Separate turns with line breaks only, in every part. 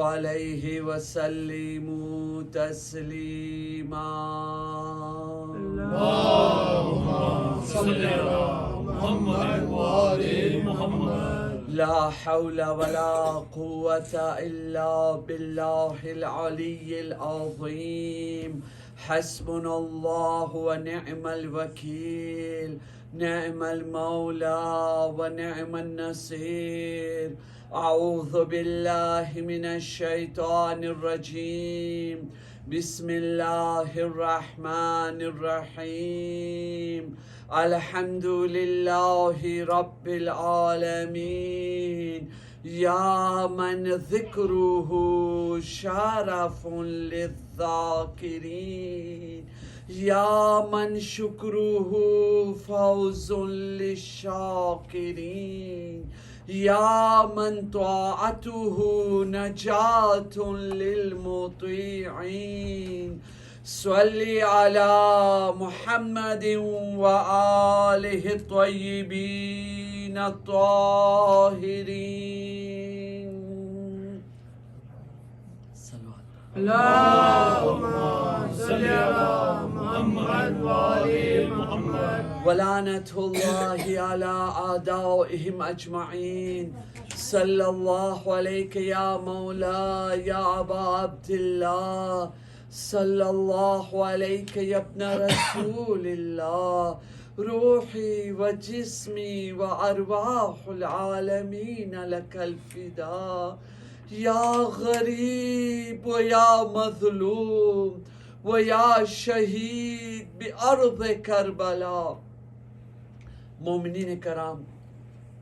عليه وسلموا تسليما.
اللهم صل على محمد وآل محمد.
لا حول ولا قوة إلا بالله العلي العظيم. حسبنا الله ونعم الوكيل، نعم المولى ونعم النصير. أعوذ بالله من الشيطان الرجيم. بسم الله الرحمن الرحيم. الحمد لله رب العالمين. يا من ذكره شرف للذاكرين، يا من شكره فوز للشاكرين، يا من طاعته نجاة للمطيعين. صل على محمد وآله الطيبين الطاهرين.
اللهم صل على محمد وآل محمد.
ولعنة الله على أعدائهم أجمعين. صلى الله عليك يا مولاي يا أبا عبد الله. صلى الله عليك يا ابن رسول الله. روحي وجسمي وأرواح العالمين لك الفداء. يا غريب ويا مظلوم ويا شہید بأرض کربلا. مومنین کرام،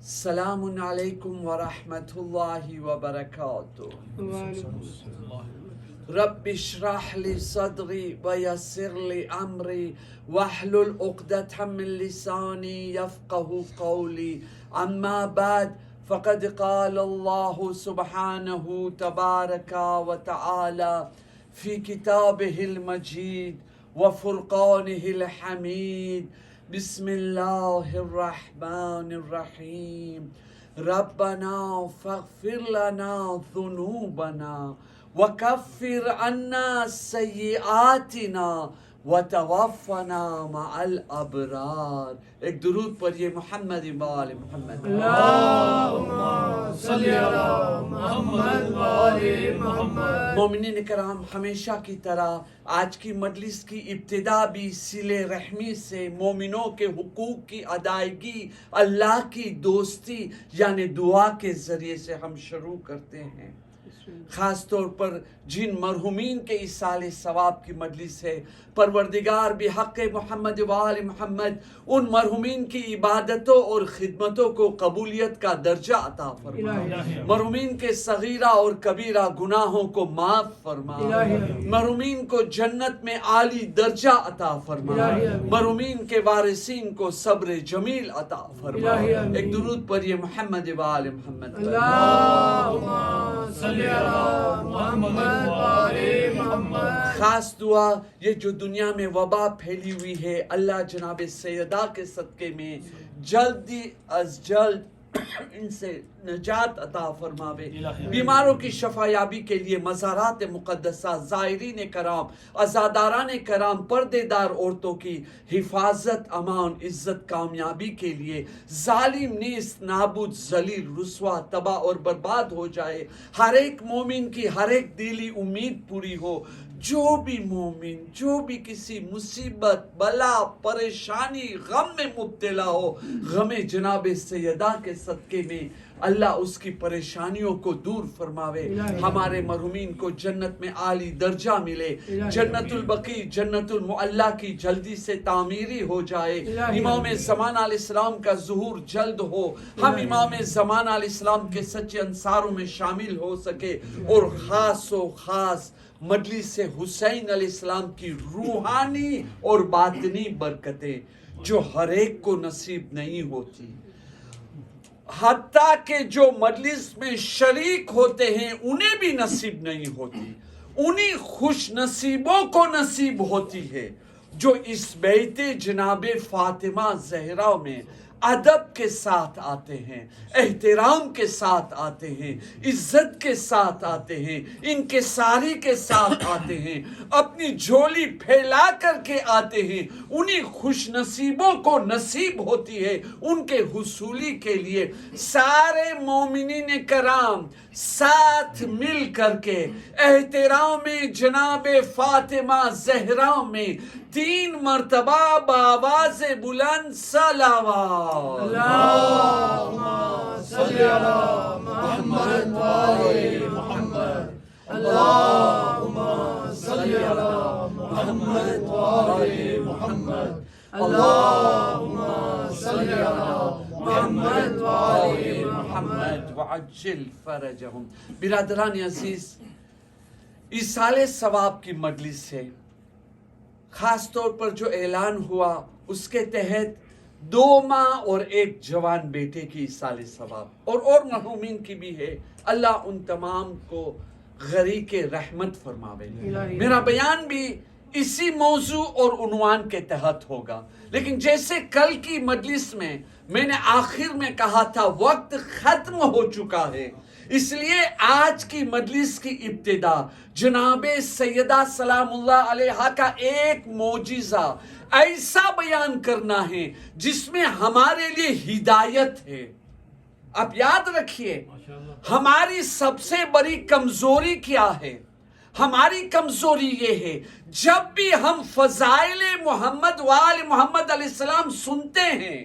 سلام علیکم ورحمۃ اللہ وبرکاتہ. رب اشرح لي صدري ويسر لي أمري واحلل عقدة من لساني يفقه قولي. أما بعد، فقد قال الله سبحانه تبارك وتعالى في كتابه المجيد وفرقانه الحميد. بسم الله الرحمن الرحيم. ربنا فاغفر لنا ذنوبنا وكفر عنا سيئاتنا وتوفنا مع الابرار. ایک درود پڑھیے محمد وآل محمد.
اللهم صل على محمد وآل محمد.
مومنین کرام، ہمیشہ کی طرح آج کی مجلس کی ابتدا بھی صلہ رحمی سے، مومنوں کے حقوق کی ادائیگی، اللہ کی دوستی یعنی دعا کے ذریعے سے ہم شروع کرتے ہیں. خاص طور پر جن مرحومین کے ایصال ثواب کی مجلس ہے، پروردگار بحق محمد وآل محمد ان مرحومین کی عبادتوں اور خدمتوں کو قبولیت کا درجہ عطا فرما. مرحومین کے صغیرہ اور کبیرہ گناہوں کو معاف فرما. مرحومین کو جنت میں عالی درجہ عطا فرما. مرحومین کے وارثین کو صبر جمیل عطا فرما. ایک درود پڑھیے محمد وآل محمد.
اللهم صل على محمد وآل محمد.
خاص دعا یہ جو دنیا میں وبا پھیلی ہوئی ہے، اللہ جناب سیدہ کے صدقے میں جلدی از جلد ان سے نجات عطا فرماوے. بیماروں کی شفا یابی کے لیے مزارات مقدسہ، زائرین کرام، عزاداران کرام، پردے دار عورتوں کی حفاظت، امان، عزت، کامیابی کے لیے ظالم نیست نابود، ذلیل، رسوا، تباہ اور برباد ہو جائے. ہر ایک مومن کی ہر ایک دلی امید پوری ہو. جو بھی مومن جو بھی کسی مصیبت، بلا، پریشانی، غم میں مبتلا ہو، غم جناب سیدہ کے صدقے میں اللہ اس کی پریشانیوں کو دور فرماوے. ہمارے مرحومین کو جنت میں عالی درجہ ملے. جنت البقیع، جنت المعلا کی جلدی سے تعمیری ہو جائے. امام زمان علیہ السلام کا ظہور جلد ہو. ہم امام زمان علیہ السلام کے سچے انصاروں میں شامل ہو سکے. اور خاص و خاص مجلس حسین علیہ السلام کی روحانی اور باطنی برکتیں جو ہر ایک کو نصیب نہیں ہوتی، حتیٰ کہ جو مجلس میں شریک ہوتے ہیں انہیں بھی نصیب نہیں ہوتی. انہی خوش نصیبوں کو نصیب ہوتی ہے جو اس بیت جناب فاطمہ زہرا میں ادب کے ساتھ آتے ہیں، احترام کے ساتھ آتے ہیں، عزت کے ساتھ آتے ہیں، انکساری کے ساتھ آتے ہیں، اپنی جھولی پھیلا کر کے آتے ہیں، انہی خوش نصیبوں کو نصیب ہوتی ہے ان کے حصولی کے لیے۔ سارے مومنین کرام ساتھ مل کر کے احترام جناب فاطمہ زہرا میں 3 مرتبہ بآواز بلند صلوات۔
اللہم صلی علی محمد و آل محمد، اللہم صلی علی محمد و آل محمد، اللہم صلی علی محمد و آل محمد
وعجل فرجہم۔ برادران عزیز، ایصال ثواب کی مجلس ہے، خاص طور پر جو اعلان ہوا اس کے تحت 2 ماں اور 1 جوان بیٹے کی ایصال ثواب اور مرحومین کی بھی ہے۔ اللہ ان تمام کو غریق رحمت فرماوے۔ میرا بیان بھی اسی موضوع اور عنوان کے تحت ہوگا، لیکن جیسے کل کی مجلس میں میں نے آخر میں کہا تھا وقت ختم ہو چکا ہے، اس لیے آج کی مجلس کی ابتدا جناب سیدہ سلام اللہ علیہا کا ایک معجزہ ایسا بیان کرنا ہے جس میں ہمارے لیے ہدایت ہے۔ آپ یاد رکھیے، ہماری سب سے بڑی کمزوری کیا ہے؟ ہماری کمزوری یہ ہے، جب بھی ہم فضائل محمد وآل محمد علیہ السلام سنتے ہیں،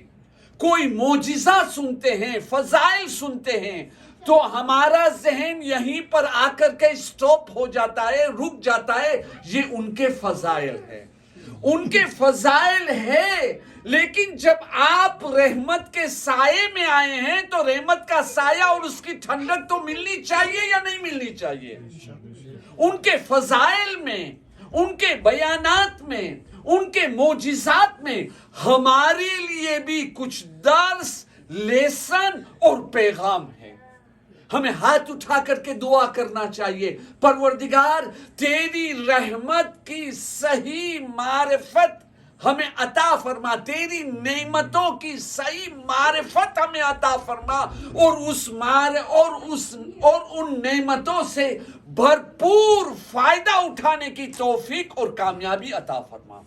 کوئی معجزہ سنتے ہیں، فضائل سنتے ہیں، تو ہمارا ذہن یہیں پر آ کر کے سٹاپ ہو جاتا ہے، رک جاتا ہے، یہ ان کے فضائل ہے، ان کے فضائل ہے۔ لیکن جب آپ رحمت کے سائے میں آئے ہیں تو رحمت کا سایہ اور اس کی ٹھنڈک تو ملنی چاہیے یا نہیں ملنی چاہیے؟ ان کے فضائل میں، ان کے بیانات میں، ان کے معجزات میں ہمارے لیے بھی کچھ درس، لیسن اور پیغام ہے۔ ہمیں ہاتھ اٹھا کر کے دعا کرنا چاہیے، پروردگار تیری رحمت کی صحیح معرفت ہمیں عطا فرما، تیری نعمتوں کی صحیح معرفت ہمیں عطا فرما، اور ان نعمتوں سے بھرپور فائدہ اٹھانے کی توفیق اور کامیابی عطا فرما۔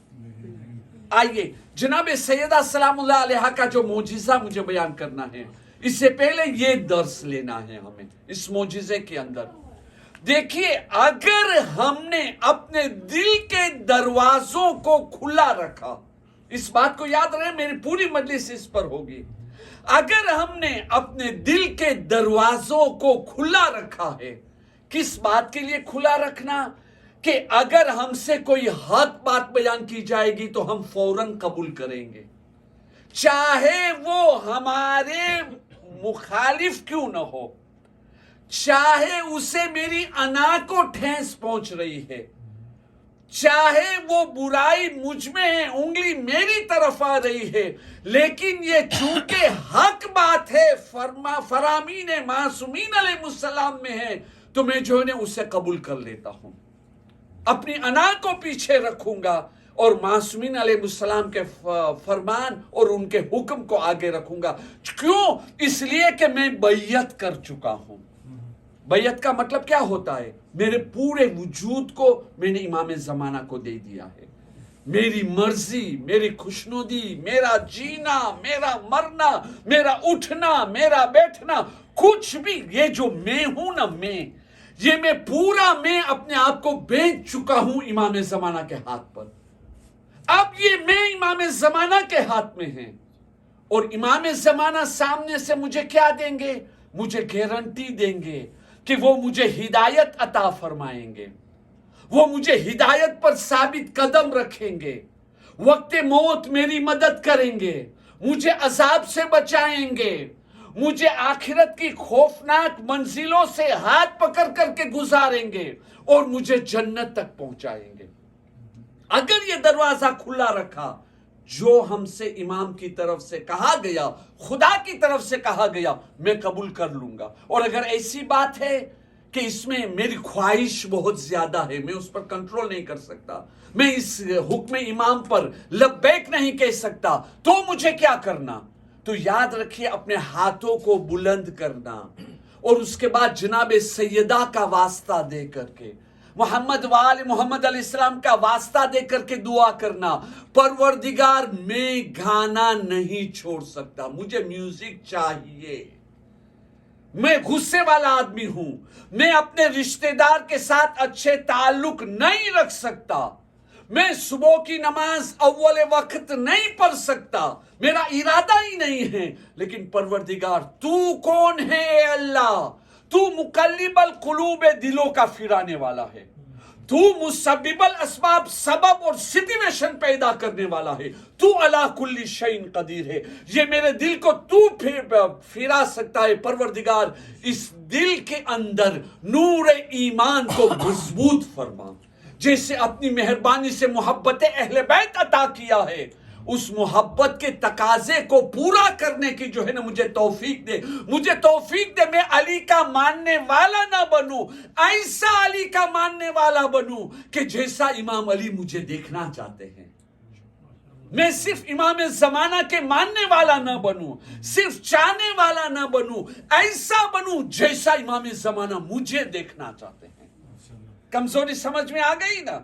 آئیے جناب سیدہ سلام اللہ علیہا کا جو معجزہ مجھے بیان کرنا ہے، اس سے پہلے یہ درس لینا ہے ہمیں اس معجزے کے اندر۔ دیکھیے، اگر ہم نے اپنے دل کے دروازوں کو کھلا رکھا، اس بات کو یاد رہے، میری پوری مجلس اس پر ہوگی، اگر ہم نے اپنے دل کے دروازوں کو کھلا رکھا ہے، کس بات کے لیے کھلا رکھنا؟ کہ اگر ہم سے کوئی حق بات بیان کی جائے گی تو ہم فوراً قبول کریں گے، چاہے وہ ہمارے مخالف کیوں نہ ہو، چاہے اسے میری انا کو ٹھیس پہنچ رہی ہے، چاہے وہ برائی مجھ میں ہے، انگلی میری طرف آ رہی ہے، لیکن یہ چونکہ حق بات ہے، فرامین معصومین علیہ السلام میں ہے، تو میں جو ہے اسے قبول کر لیتا ہوں، اپنی انا کو پیچھے رکھوں گا اور معصومین علیہ السلام کے فرمان اور ان کے حکم کو آگے رکھوں گا۔ کیوں؟ اس لیے کہ میں بیعت کر چکا ہوں۔ بیعت کا مطلب کیا ہوتا ہے؟ میرے پورے وجود کو میں نے امام زمانہ کو دے دیا ہے، میری مرضی، میری خوشنودی، میرا جینا، میرا مرنا، میرا اٹھنا، میرا بیٹھنا، کچھ بھی، یہ جو میں ہوں نا، یہ میں پورا میں اپنے آپ کو بیچ چکا ہوں امام زمانہ کے ہاتھ پر۔ اب یہ میں امام زمانہ کے ہاتھ میں ہیں، اور امام زمانہ سامنے سے مجھے کیا دیں گے؟ مجھے گارنٹی دیں گے کہ وہ مجھے ہدایت عطا فرمائیں گے، وہ مجھے ہدایت پر ثابت قدم رکھیں گے، وقت موت میری مدد کریں گے، مجھے عذاب سے بچائیں گے، مجھے آخرت کی خوفناک منزلوں سے ہاتھ پکڑ کر کے گزاریں گے اور مجھے جنت تک پہنچائیں گے۔ اگر یہ دروازہ کھلا رکھا، جو ہم سے امام کی طرف سے کہا گیا، خدا کی طرف سے کہا گیا، میں قبول کر لوں گا۔ اور اگر ایسی بات ہے کہ اس میں میری خواہش بہت زیادہ ہے، میں اس پر کنٹرول نہیں کر سکتا، میں اس حکم امام پر لبیک نہیں کہہ سکتا، تو مجھے کیا کرنا؟ تو یاد رکھیے اپنے ہاتھوں کو بلند کرنا اور اس کے بعد جناب سیدہ کا واسطہ دے کر کے محمد وآل محمد علیہ السلام کا واسطہ دے کر کے دعا کرنا، پروردگار میں گانا نہیں چھوڑ سکتا، مجھے میوزک چاہیے، میں غصے والا آدمی ہوں، میں اپنے رشتہ دار کے ساتھ اچھے تعلق نہیں رکھ سکتا، میں صبح کی نماز اول وقت نہیں پڑھ سکتا، میرا ارادہ ہی نہیں ہے، لیکن پروردگار تو کون ہے اے اللہ؟ تو مقلب القلوب، دلوں کا پھرانے والا ہے، تو مسبب الاسباب، سبب اور سچویشن پیدا کرنے والا ہے، تو علی کل شیء قدیر ہے، یہ میرے دل کو تو پھرا سکتا ہے۔ پروردگار اس دل کے اندر نور ایمان کو مضبوط فرما، جیسے اپنی مہربانی سے محبت اہل بیت عطا کیا ہے، اس محبت کے تقاضے کو پورا کرنے کی جو ہے نا مجھے توفیق دے، مجھے توفیق دے، میں علی کا ماننے والا نہ بنوں، ایسا علی کا ماننے والا بنوں کہ جیسا امام علی مجھے دیکھنا چاہتے ہیں، میں صرف امام زمانہ کے ماننے والا نہ بنوں، صرف چاہنے والا نہ بنوں، ایسا بنوں جیسا امام زمانہ مجھے دیکھنا چاہتے ہیں۔ کمزوری سمجھ میں آ گئی نا؟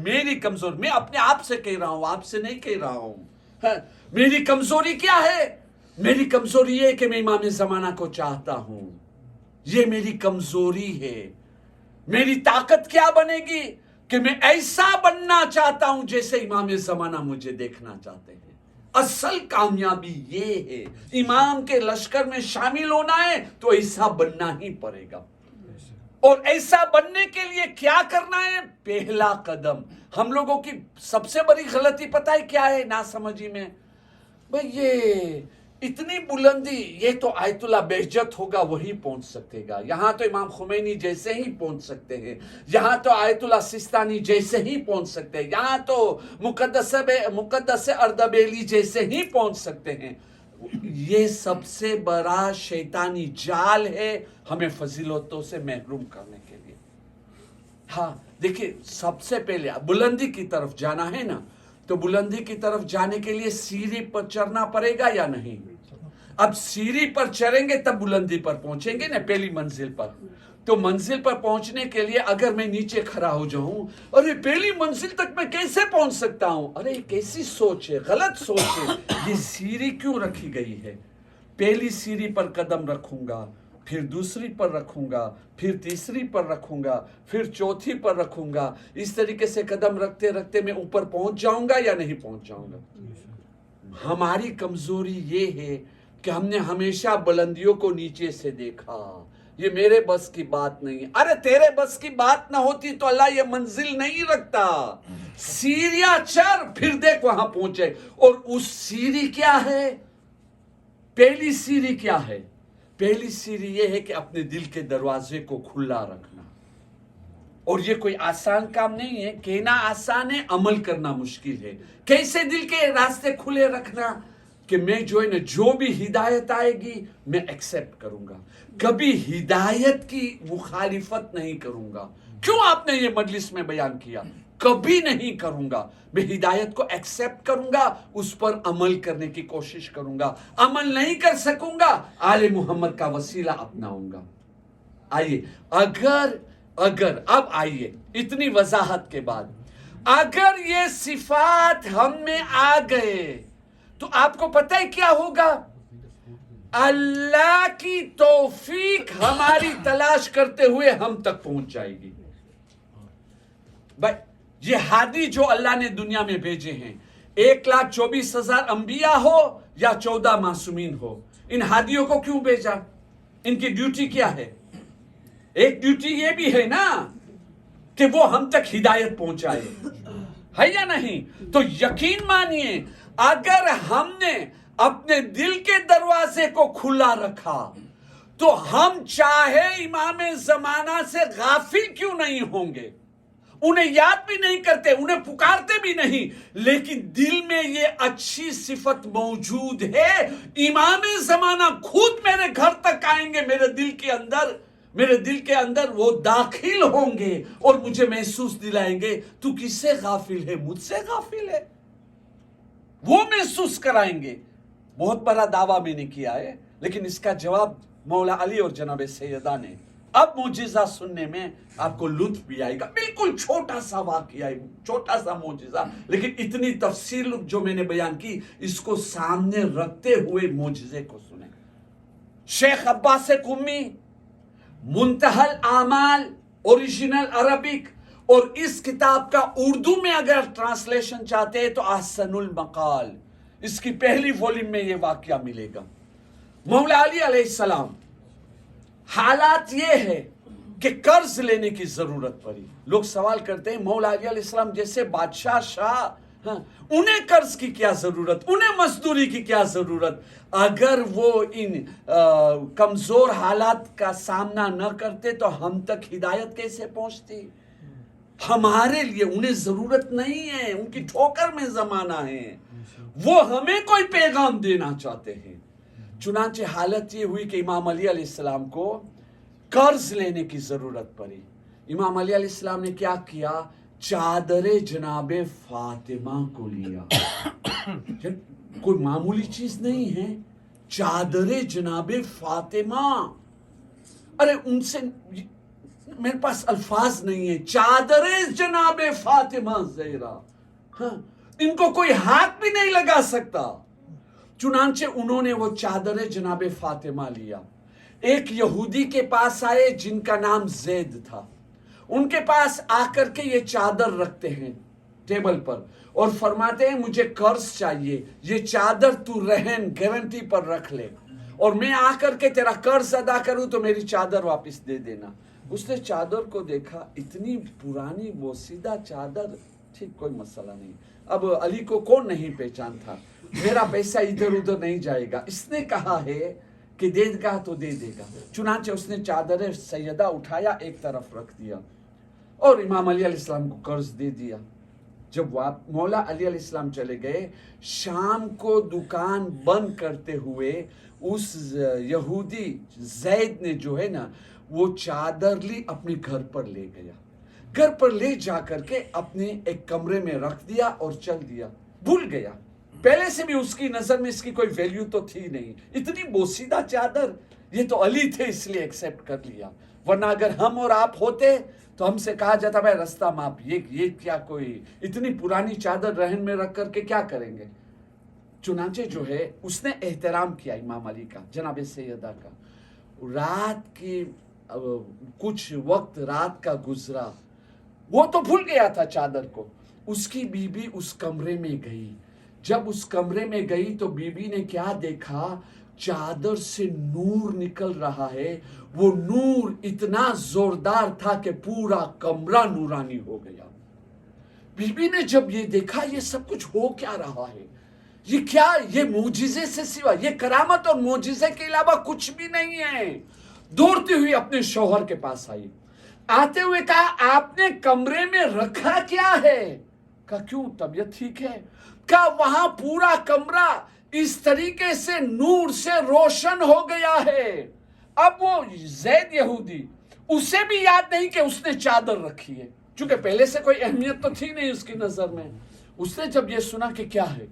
میری کمزور، میں اپنے آپ سے کہہ رہا ہوں، آپ سے نہیں کہہ رہا ہوں۔ میری کمزوری کیا ہے؟ میری کمزوری یہ کہ میں امام زمانہ کو چاہتا ہوں، یہ میری کمزوری ہے۔ میری طاقت کیا بنے گی کہ میں ایسا بننا چاہتا ہوں جیسے امام زمانہ مجھے دیکھنا چاہتے ہیں۔ اصل کامیابی یہ ہے، امام کے لشکر میں شامل ہونا ہے تو ایسا بننا ہی پڑے گا۔ اور ایسا بننے کے لیے کیا کرنا ہے؟ پہلا قدم۔ ہم لوگوں کی سب سے بڑی غلطی پتہ ہے کیا ہے ناسمجھی میں؟ بھئی یہ اتنی بلندی، یہ تو آیت اللہ بہجت ہوگا وہی پہنچ سکے گا، یہاں تو امام خمینی جیسے ہی پہنچ سکتے ہیں، یہاں تو آیت اللہ سستانی جیسے ہی پہنچ سکتے ہیں، یہاں تو مقدس اردبیلی جیسے ہی پہنچ سکتے ہیں۔ یہ سب سے بڑا شیطانی جال ہے ہمیں فضیلتوں سے محروم کرنے کے لیے۔ ہاں دیکھیں، سب سے پہلے بلندی کی طرف جانا ہے نا، تو بلندی کی طرف جانے کے لیے سیڑھی پر چڑھنا پڑے گا یا نہیں؟ اب سیڑھی پر چڑھیں گے تب بلندی پر پہنچیں گے نا، پہلی منزل پر۔ تو منزل پر پہنچنے کے لیے اگر میں نیچے کھڑا ہو جاؤں، ارے پہلی منزل تک میں کیسے پہنچ سکتا ہوں؟ ارے کیسی سوچ ہے، غلط سوچ ہے۔ یہ سیڑھی کیوں رکھی گئی ہے؟ پہلی سیڑھی پر قدم رکھوں گا، پھر دوسری پر رکھوں گا، پھر تیسری پر رکھوں گا، پھر چوتھی پر رکھوں گا، اس طریقے سے قدم رکھتے رکھتے میں اوپر پہنچ جاؤں گا یا نہیں پہنچ جاؤں گا؟ ہماری کمزوری یہ ہے کہ ہم نے ہمیشہ بلندیوں کو نیچے سے دیکھا، یہ میرے بس کی بات نہیں۔ ارے تیرے بس کی بات نہ ہوتی تو اللہ یہ منزل نہیں رکھتا۔ سیڑھیاں چڑھ پھر دیکھ وہاں پہنچے۔ اور اس سیڑھی کیا ہے؟ پہلی سیڑھی کیا ہے؟ پہلی سیڑھی یہ ہے کہ اپنے دل کے دروازے کو کھلا رکھنا، اور یہ کوئی آسان کام نہیں ہے، کہنا آسان ہے، عمل کرنا مشکل ہے۔ کیسے دل کے راستے کھلے رکھنا؟ کہ میں جو ہے نا، جو بھی ہدایت آئے گی میں ایکسیپٹ کروں گا، کبھی ہدایت کی مخالفت نہیں کروں گا۔ کیوں آپ نے یہ مجلس میں بیان کیا؟ کبھی نہیں کروں گا، میں ہدایت کو ایکسیپٹ کروں گا، اس پر عمل کرنے کی کوشش کروں گا۔ عمل نہیں کر سکوں گا، آل محمد کا وسیلہ اپناؤں گا۔ آئیے، اگر اب آئیے اتنی وضاحت کے بعد، اگر یہ صفات ہم میں آ گئے تو آپ کو پتہ ہے کیا ہوگا؟ اللہ کی توفیق ہماری تلاش کرتے ہوئے ہم تک پہنچ جائے گی۔ بھائی یہ ہادی جو اللہ نے دنیا میں بھیجے ہیں، 1,24,000 انبیاء ہو یا 14 معصومین ہو، ان ہادیوں کو کیوں بھیجا؟ ان کی ڈیوٹی کیا ہے؟ ایک ڈیوٹی یہ بھی ہے نا کہ وہ ہم تک ہدایت پہنچائے، ہے یا نہیں؟ تو یقین مانیے، اگر ہم نے اپنے دل کے دروازے کو کھلا رکھا تو ہم چاہے امام زمانہ سے غافل کیوں نہیں ہوں گے، انہیں یاد بھی نہیں کرتے، انہیں پکارتے بھی نہیں، لیکن دل میں یہ اچھی صفت موجود ہے۔ امام زمانہ خود میرے گھر تک آئیں گے، میرے دل کے اندر وہ داخل ہوں گے اور مجھے محسوس دلائیں گے تو کس سے غافل ہے؟ مجھ سے غافل ہے، وہ محسوس کرائیں گے۔ بہت بڑا دعویٰ میں نے کیا ہے، لیکن اس کا جواب مولا علی اور جناب سیدہ نے. اب معجزہ سننے میں آپ کو لطف بھی آئے گا. بالکل چھوٹا سا واقعہ ہے، چھوٹا سا معجزہ، لیکن اتنی تفصیل جو میں نے بیان کی، اس کو سامنے رکھتے ہوئے معجزے کو سنیں. شیخ عباس قمی، منتہی الاعمال، اوریجنل عربک، اور اس کتاب کا اردو میں اگر ٹرانسلیشن چاہتے ہیں تو احسن المقال، اس کی پہلی وولیم میں یہ واقعہ ملے گا. مولا علی علیہ السلام، حالات یہ ہے کہ قرض لینے کی ضرورت پڑی. لوگ سوال کرتے ہیں مولا علی علیہ السلام جیسے بادشاہ شاہ، انہیں قرض کی کیا ضرورت، انہیں مزدوری کی کیا ضرورت؟ اگر وہ ان کمزور حالات کا سامنا نہ کرتے تو ہم تک ہدایت کیسے پہنچتی؟ ہمارے لیے انہیں ضرورت نہیں ہے، ان کی ٹھوکر میں زمانہ ہے، وہ ہمیں کوئی پیغام دینا چاہتے ہیں. چنانچہ حالت یہ ہوئی کہ امام علی علیہ السلام کو قرض لینے کی ضرورت پڑی. امام علی علیہ السلام نے کیا کیا؟ چادر جناب فاطمہ کو لیا. کوئی معمولی چیز نہیں ہے، چادر جناب فاطمہ. ارے ان سے میرے پاس الفاظ نہیں ہے. چادر جناب فاطمہ زہرا، ان کو کوئی ہاتھ بھی نہیں لگا سکتا. چنانچہ انہوں نے وہ چادر جناب فاطمہ لیا. ایک یہودی کے پاس آئے جن کا نام زید تھا. ان کے پاس آ کر کے یہ چادر رکھتے ہیں ٹیبل پر اور فرماتے ہیں مجھے قرض چاہیے، یہ چادر تو رہن گارنٹی پر رکھ لے، اور میں آ کر کے تیرا قرض ادا کروں تو میری چادر واپس دے دینا. اس نے چادر کو دیکھا، اتنی پرانی بوسیدہ چادر. ٹھیک، کوئی مسئلہ نہیں. اب علی کو کون نہیں پہچان تھا، میرا پیسہ ادھر ادھر نہیں جائے گا. اس نے کہا ہے کہ دے گا تو دے دے گا. چنانچہ اس نے چادر سیدہ اٹھایا، ایک طرف رکھ دیا اور امام علی علیہ السلام کو قرض دے دیا. جب مولا علی علیہ السلام چلے گئے، شام کو دکان بند کرتے ہوئے اس یہودی زید نے جو ہے نا وہ چادر لی، اپنے گھر پر لے گیا. گھر پر لے جا کر کے اپنے ایک کمرے میں رکھ دیا اور چل دیا. بھول گیا. پہلے سے بھی اس کی نظر میں اس کی کوئی ویلیو تو تھی نہیں. اتنی بوسیدہ چادر، یہ تو علی تھے اس لیے ایکسیپٹ کر لیا. ورنہ اگر ہم اور آپ ہوتے تو ہم سے کہا جاتا بھائی رستہ ماپ، یہ کیا کوئی اتنی پرانی چادر رہن میں رکھ کر کے کیا کریں گے؟ چنانچہ جو ہے اس نے احترام کیا امام علی کا، جناب سیدہ کا. رات کی کچھ وقت رات کا گزرا، وہ تو بھول گیا تھا چادر کو. اس کی بیوی اس کمرے میں گئی. جب اس کمرے میں گئی تو بیوی نے کیا دیکھا؟ چادر سے نور نکل رہا ہے. وہ نور اتنا زوردار تھا کہ پورا کمرہ نورانی ہو گیا. بیوی نے جب یہ دیکھا یہ سب کچھ ہو کیا رہا ہے، یہ کیا، یہ معجزے سے سوا، یہ کرامت اور معجزے کے علاوہ کچھ بھی نہیں ہے. دوڑتی ہوئی اپنے شوہر کے پاس آئی. آتے ہوئے کہا آپ نے کمرے میں رکھا کیا ہے؟ کہا کیوں، طبیعت ٹھیک ہے؟ کہا وہاں پورا کمرہ اس طریقے سے نور سے روشن ہو گیا ہے. اب وہ زید یہودی، اسے بھی یاد نہیں کہ اس نے چادر رکھی ہے، چونکہ پہلے سے کوئی اہمیت تو تھی نہیں اس کی نظر میں. اس نے جب یہ سنا کہ کیا ہے،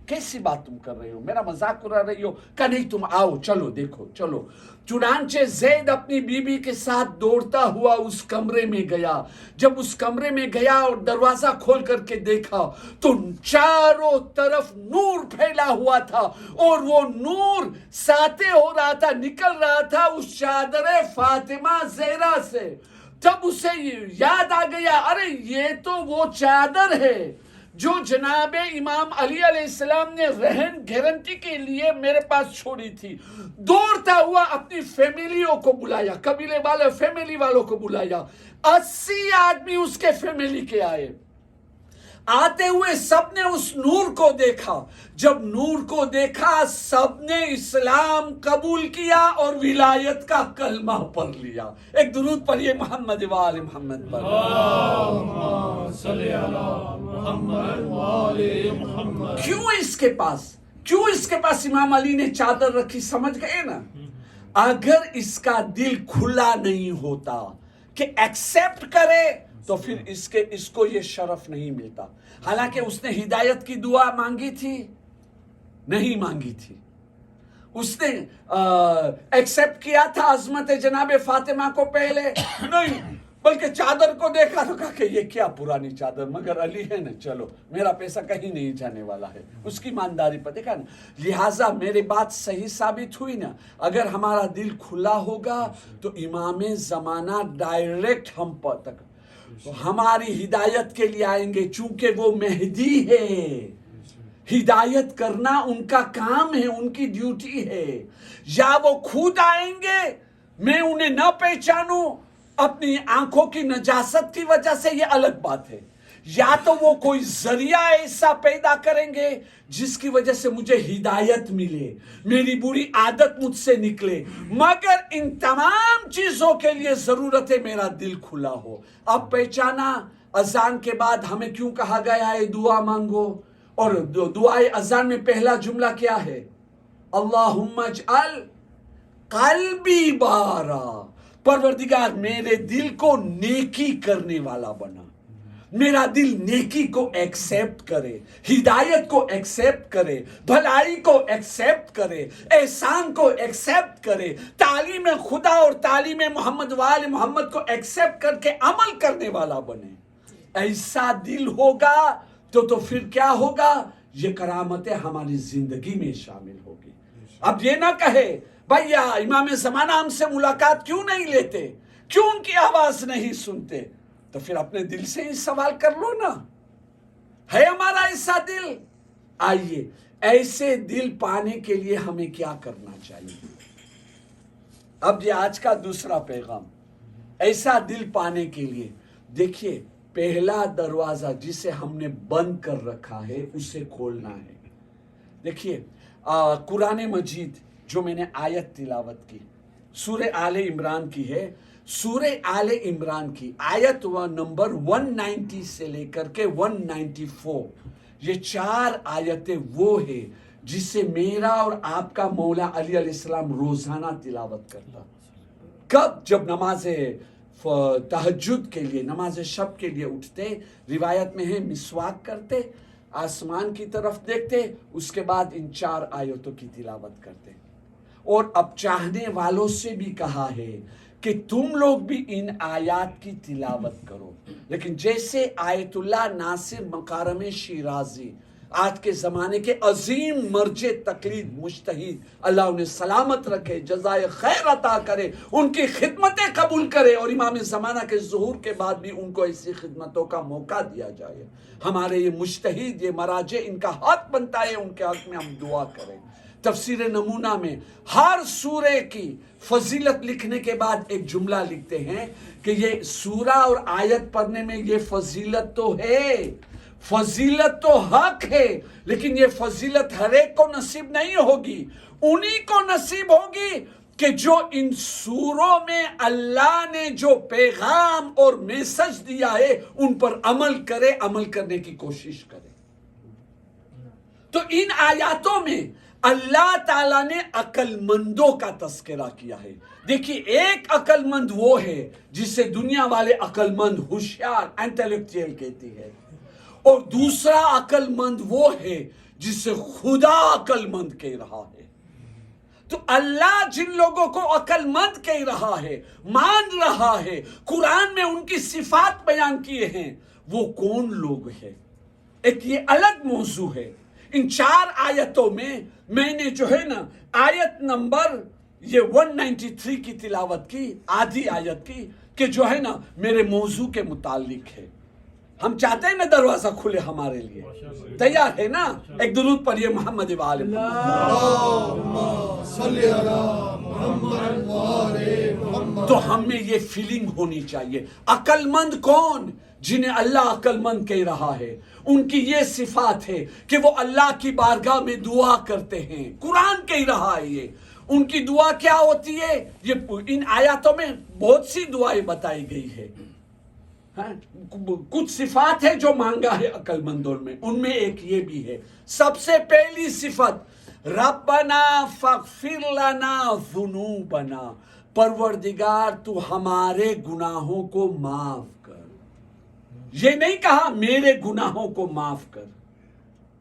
کیسی بات تم کر رہے ہو، میرا مذاق اڑا رہی ہو، کہا نہیں تم آؤ، چلو دیکھو چلو. چنانچہ زید اپنی بیوی کے ساتھ دوڑتا ہوا اس کمرے میں گیا. جب اس کمرے میں گیا اور دروازہ کھول کر کے دیکھا تو چاروں طرف نور پھیلا ہوا تھا، اور وہ نور ساطع ہو رہا تھا، نکل رہا تھا اس چادر فاطمہ زہرا سے. تب اسے یاد آ گیا، ارے یہ تو وہ چادر ہے جو جناب امام علی علیہ السلام نے رہن گارنٹی کے لیے میرے پاس چھوڑی تھی. دوڑتا ہوا اپنی فیملیوں کو بلایا، قبیلے والے فیملی والوں کو بلایا. 80 آدمی اس کے فیملی کے آئے. آتے ہوئے سب نے اس نور کو دیکھا. جب نور کو دیکھا سب نے اسلام قبول کیا اور ولایت کا کلمہ پڑھ لیا. ایک درود پڑھیے محمد و آل محمد پر.
اللہم صلی علی محمد و آل محمد.
کیوں اس کے پاس امام علی نے چادر رکھی؟ سمجھ گئے نا؟ اگر اس کا دل کھلا نہیں ہوتا کہ ایکسپٹ کرے تو پھر اس کو یہ شرف نہیں ملتا. حالانکہ اس نے ہدایت کی دعا مانگی تھی؟ نہیں مانگی تھی. اس نے ایکسپٹ کیا تھا عظمت جناب فاطمہ کو پہلے نہیں، بلکہ چادر کو دیکھا تو کہا کہ یہ کیا پرانی چادر، مگر علی ہے نا، چلو میرا پیسہ کہیں نہیں جانے والا ہے، اس کی ایمانداری پر دیکھا نا۔ لہٰذا میری بات صحیح ثابت ہوئی نا، اگر ہمارا دل کھلا ہوگا تو امام زمانہ ڈائریکٹ ہم پر تک ہماری ہدایت کے لیے آئیں گے، چونکہ وہ مہدی ہے، ہدایت کرنا ان کا کام ہے، ان کی ڈیوٹی ہے۔ یا وہ خود آئیں گے، میں انہیں نہ پہچانوں اپنی آنکھوں کی نجاست کی وجہ سے، یہ الگ بات ہے، یا تو وہ کوئی ذریعہ ایسا پیدا کریں گے جس کی وجہ سے مجھے ہدایت ملے، میری بری عادت مجھ سے نکلے، مگر ان تمام چیزوں کے لیے ضرورت ہے میرا دل کھلا ہو۔ اب پہچانا اذان کے بعد ہمیں کیوں کہا گیا ہے دعا مانگو، اور دعائے اذان میں پہلا جملہ کیا ہے؟ اللہم اجعل قلبی بارا، پروردگار میرے دل کو نیکی کرنے والا بنا، میرا دل نیکی کو ایکسیپٹ کرے، ہدایت کو ایکسیپٹ کرے، بھلائی کو ایکسیپٹ کرے، احسان کو ایکسیپٹ کرے، تعلیم خدا اور تعلیم محمد وآل محمد کو ایکسیپٹ کر کے عمل کرنے والا بنے۔ ایسا دل ہوگا تو پھر کیا ہوگا؟ یہ کرامتیں ہماری زندگی میں شامل ہوگی۔ اب یہ نہ کہے بھیا امام زمانہ ہم سے ملاقات کیوں نہیں لیتے، کیوں ان کی آواز نہیں سنتے، تو پھر اپنے دل سے ہی سوال کر لو نا، ہے ہمارا ایسا دل؟ آئیے ایسے دل پانے کے لیے ہمیں کیا کرنا چاہیے؟ اب یہ آج کا دوسرا پیغام، ایسا دل پانے کے لیے دیکھیے، پہلا دروازہ جسے ہم نے بند کر رکھا ہے اسے کھولنا ہے۔ دیکھیے قرآن مجید جو میں نے آیت تلاوت کی سورہ آل عمران کی ہے، سورہ آل عمران کی آیت نمبر 190 سے لے کر کے 194، یہ 4 آیتیں وہ ہے جسے میرا اور آپ کا مولا علی علیہ السلام روزانہ تلاوت کرتا۔ کب؟ جب نماز تہجد کے لیے، نماز شب کے لیے اٹھتے، روایت میں ہے مسواک کرتے، آسمان کی طرف دیکھتے، اس کے بعد ان 4 آیتوں کی تلاوت کرتے۔ اور اب چاہنے والوں سے بھی کہا ہے کہ تم لوگ بھی ان آیات کی تلاوت کرو، لیکن جیسے آیت اللہ ناصر مکارم شیرازی، آج کے زمانے کے عظیم مرجع تقلید مجتہد، اللہ انہیں سلامت رکھے، جزائے خیر عطا کرے، ان کی خدمتیں قبول کرے، اور امام زمانہ کے ظہور کے بعد بھی ان کو ایسی خدمتوں کا موقع دیا جائے۔ ہمارے یہ مجتہد، یہ مراجع، ان کا حق بنتا ہے ان کے حق میں ہم دعا کریں۔ تفسیر نمونہ میں ہر سورے کی فضیلت لکھنے کے بعد ایک جملہ لکھتے ہیں کہ یہ سورہ اور آیت پڑھنے میں یہ فضیلت تو ہے، فضیلت تو حق ہے، لیکن یہ فضیلت ہر ایک کو نصیب نہیں ہوگی، انہی کو نصیب ہوگی کہ جو ان سوروں میں اللہ نے جو پیغام اور میسج دیا ہے ان پر عمل کرے، عمل کرنے کی کوشش کرے۔ تو ان آیاتوں میں اللہ تعالیٰ نے عقل مندوں کا تذکرہ کیا ہے۔ دیکھیے ایک عقل مند وہ ہے جسے دنیا والے عقل مند، ہوشیار، انٹلیکچوئل کہتی ہے، اور دوسرا عقل مند وہ ہے جسے خدا عقل مند کہہ رہا ہے۔ تو اللہ جن لوگوں کو عقل مند کہہ رہا ہے، مان رہا ہے، قرآن میں ان کی صفات بیان کیے ہیں، وہ کون لوگ ہیں؟ ایک یہ الگ موضوع ہے۔ ان 4 آیتوں میں نے جو ہے نا آیت نمبر یہ 193 کی تلاوت کی، آدھی آیت کی، کہ جو ہے نا میرے موضوع کے متعلق ہے۔ ہم چاہتے ہیں نا دروازہ کھلے ہمارے لیے، تیار ہے نا؟ ایک درود پڑھیے محمد وآل محمد۔ تو ہم میں یہ فیلنگ ہونی چاہیے، عقل مند کون؟ جنہیں اللہ عقل مند کہہ رہا ہے، ان کی یہ صفات ہے کہ وہ اللہ کی بارگاہ میں دعا کرتے ہیں۔ قرآن کہہ رہا ہے یہ، ان کی دعا کیا ہوتی ہے؟ یہ ان آیاتوں میں بہت سی دعائیں بتائی گئی ہے، کچھ صفات ہے جو مانگا ہے عقل مندوں میں، ان میں ایک یہ بھی ہے۔ سب سے پہلی صفت، ربنا فاغفر لنا ذنوبنا، پروردگار تو ہمارے گناہوں کو معاف کر۔ یہ نہیں کہا میرے گناہوں کو معاف کر،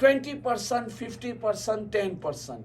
20%, 50%, 10%,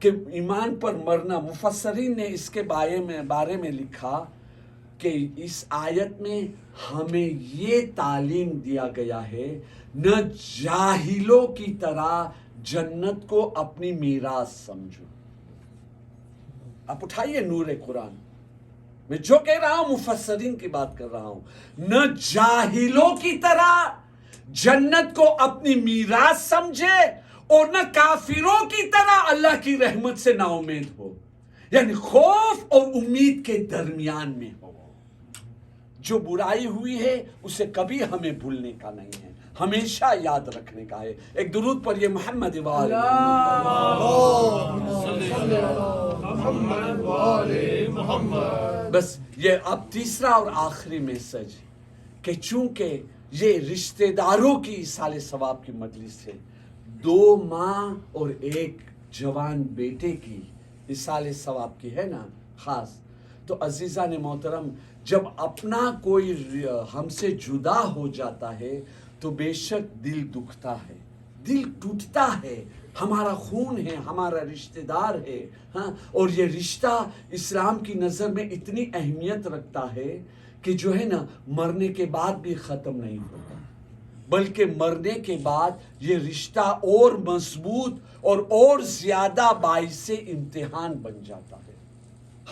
کہ ایمان پر مرنا. مفسرین نے اس کے بارے میں لکھا کہ اس آیت میں ہمیں یہ تعلیم دیا گیا ہے نہ جاہلوں کی طرح جنت کو اپنی میراث سمجھو. آپ اٹھائیے نور قرآن. میں جو کہہ رہا ہوں مفسرین کی بات کر رہا ہوں. نہ جاہلوں کی طرح جنت کو اپنی میراث سمجھے اور نہ کافروں کی طرح اللہ کی رحمت سے نا امید ہو. یعنی خوف اور امید کے درمیان میں ہو. جو برائی ہوئی ہے اسے کبھی ہمیں بھولنے کا نہیں ہے, ہمیشہ یاد رکھنے کا ہے. ایک درود پڑھیے محمد بس. یہ اب تیسرا اور آخری میسج کہ چونکہ یہ رشتہ داروں کی ایصال ثواب کی مجلس ہے, 2 ماں اور 1 جوان بیٹے کی ایصال ثواب کی ہے نا خاص, تو عزیزان محترم جب اپنا کوئی ہم سے جدا ہو جاتا ہے تو بے شک دل دکھتا ہے, دل ٹوٹتا ہے. ہمارا خون ہے, ہمارا رشتہ دار ہے, ہاں, اور یہ رشتہ اسلام کی نظر میں اتنی اہمیت رکھتا ہے کہ جو ہے نا مرنے کے بعد بھی ختم نہیں ہوتا, بلکہ مرنے کے بعد یہ رشتہ اور مضبوط اور زیادہ باعث امتحان بن جاتا ہے.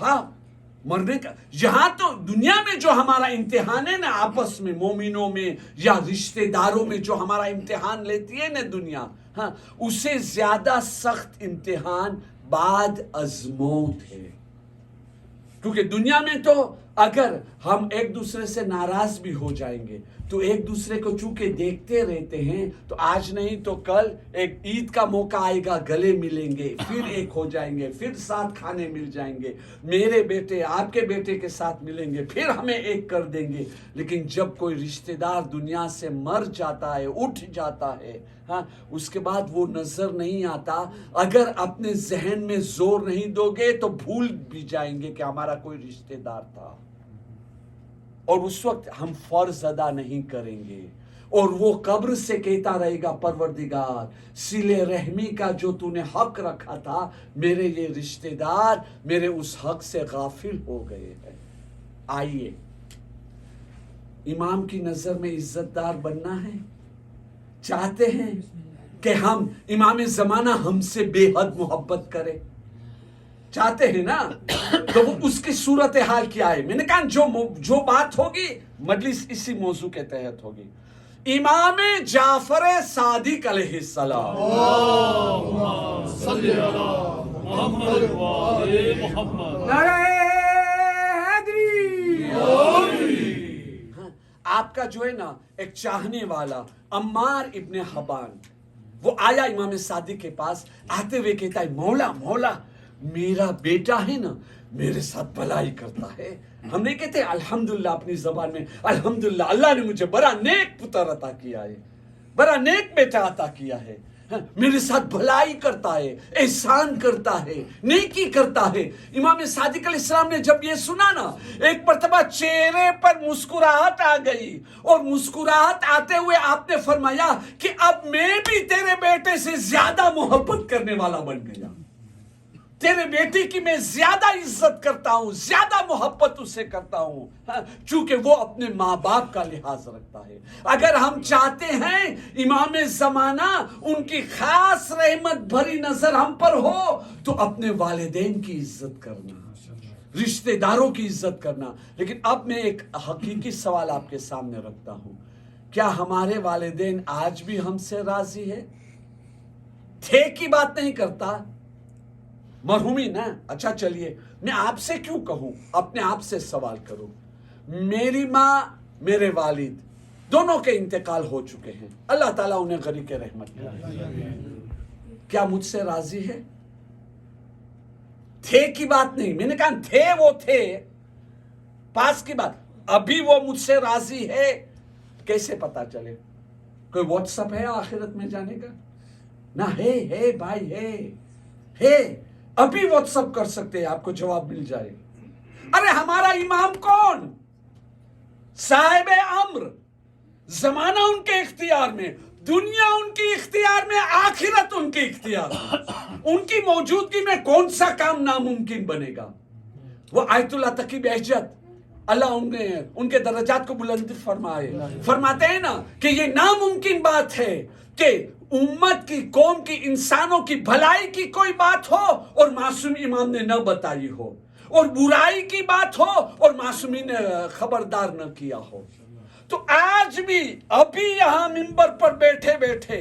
ہاں, مرنے کا یہاں تو دنیا میں جو ہمارا امتحان ہے نا آپس میں مومنوں میں یا رشتہ داروں میں جو ہمارا امتحان لیتی ہے نا دنیا, ہاں, اسے زیادہ سخت امتحان بعد از موت ہے. کیونکہ دنیا میں تو اگر ہم ایک دوسرے سے ناراض بھی ہو جائیں گے تو ایک دوسرے کو چونکہ دیکھتے رہتے ہیں تو آج نہیں تو کل ایک عید کا موقع آئے گا, گلے ملیں گے, پھر ایک ہو جائیں گے, پھر ساتھ کھانے مل جائیں گے, میرے بیٹے آپ کے بیٹے کے ساتھ ملیں گے, پھر ہمیں ایک کر دیں گے. لیکن جب کوئی رشتہ دار دنیا سے مر جاتا ہے, اٹھ جاتا ہے, ہاں, اس کے بعد وہ نظر نہیں آتا. اگر اپنے ذہن میں زور نہیں دو گے تو بھول بھی جائیں گے کہ ہمارا کوئی رشتہ دار تھا, اور اس وقت ہم فرض ادا نہیں کریں گے, اور وہ قبر سے کہتا رہے گا پروردگار صلہ رحمی کا جو تو نے حق رکھا تھا, میرے یہ رشتہ دار میرے اس حق سے غافل ہو گئے ہیں. آئیے امام کی نظر میں عزت دار بننا ہے, چاہتے ہیں کہ ہم امام زمانہ ہم سے بے حد محبت کرے, چاہتے ہیں نا, تو وہ اس کی صورتحال کیا ہے. میں نے کہا جو بات ہوگی مجلس اسی موضوع کے تحت ہوگی. امام جعفر صادق علیہ السلام,
اللہم صلی علی محمد و آل محمد.
نعرہ حیدری.
آپ کا جو ہے نا ایک چاہنے والا عمار ابن حبان, وہ آیا امام صادق کے پاس, آتے ہوئے کہتا ہے مولا مولا میرا بیٹا ہے نا میرے ساتھ بھلائی کرتا ہے. ہم نہیں کہتے الحمدللہ اپنی زبان میں, الحمدللہ اللہ نے مجھے بڑا نیک پتر عطا کیا ہے, بڑا نیک بیٹا عطا کیا ہے, میرے ساتھ بھلائی کرتا ہے, احسان کرتا ہے, نیکی کرتا ہے. امام صادق علیہ السلام نے جب یہ سنا نا, ایک مرتبہ چہرے پر مسکراہٹ آ گئی, اور مسکراہٹ آتے ہوئے آپ نے فرمایا کہ اب میں بھی تیرے بیٹے سے زیادہ محبت کرنے والا بن گیا, تیرے بیٹے کی میں زیادہ عزت کرتا ہوں, زیادہ محبت اسے کرتا ہوں, چونکہ وہ اپنے ماں باپ کا لحاظ رکھتا ہے. اگر ہم چاہتے ہیں امام زمانہ ان کی خاص رحمت بھری نظر ہم پر ہو تو اپنے والدین کی عزت کرنا, رشتہ داروں کی عزت کرنا. لیکن اب میں ایک حقیقی سوال آپ کے سامنے رکھتا ہوں, کیا ہمارے والدین آج بھی ہم سے راضی ہے؟ تھے کی بات نہیں کرتا, مرحومی نا. اچھا چلیے میں آپ سے کیوں کہوں, اپنے آپ سے سوال کروں. میری ماں میرے والد دونوں کے انتقال ہو چکے ہیں, اللہ تعالیٰ انہیں غریق رحمت کرے. کیا مجھ سے راضی ہے؟ تھے کی بات نہیں, میں نے کہا تھے, وہ تھے پاس کی بات. ابھی وہ مجھ سے راضی ہے کیسے پتا چلے؟ کوئی واٹس ایپ ہے آخرت میں جانے کا؟ نہ ہے بھائی, ہے ابھی واٹس ایپ کر سکتے ہیں, آپ کو جواب مل جائے. ارے ہمارا امام کون؟ صاحب امر, زمانہ ان کے اختیار میں, دنیا ان کی اختیار میں، آخرت ان کے اختیار میں. ان کی موجودگی میں کون سا کام ناممکن بنے گا؟ وہ آیت اللہ تک کی بہجت، اللہ ان کے درجات کو بلند فرمائے. فرماتے ہیں نا کہ یہ ناممکن بات ہے کہ امت کی، قوم کی، انسانوں کی بھلائی کی کوئی بات ہو اور معصوم امام نے نہ بتائی ہو، اور برائی کی بات ہو اور معصومی نے خبردار نہ کیا ہو. تو آج بھی ابھی یہاں منبر پر بیٹھے بیٹھے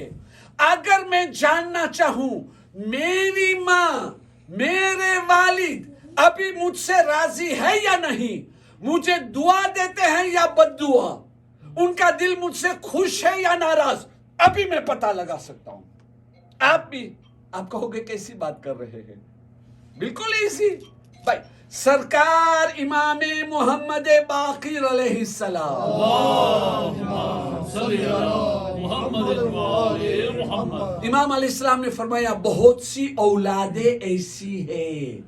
اگر میں جاننا چاہوں میری ماں، میرے والد ابھی مجھ سے راضی ہے یا نہیں، مجھے دعا دیتے ہیں یا بد دعا، ان کا دل مجھ سے خوش ہے یا ناراض، ابھی میں پتہ لگا سکتا ہوں. آپ بھی، آپ کہو گے کیسی بات کر رہے ہیں؟ بالکل ایسی بھائی. سرکار امام محمد باقر علیہ السلام، امام علیہ السلام نے فرمایا بہت سی اولادیں ایسی ہیں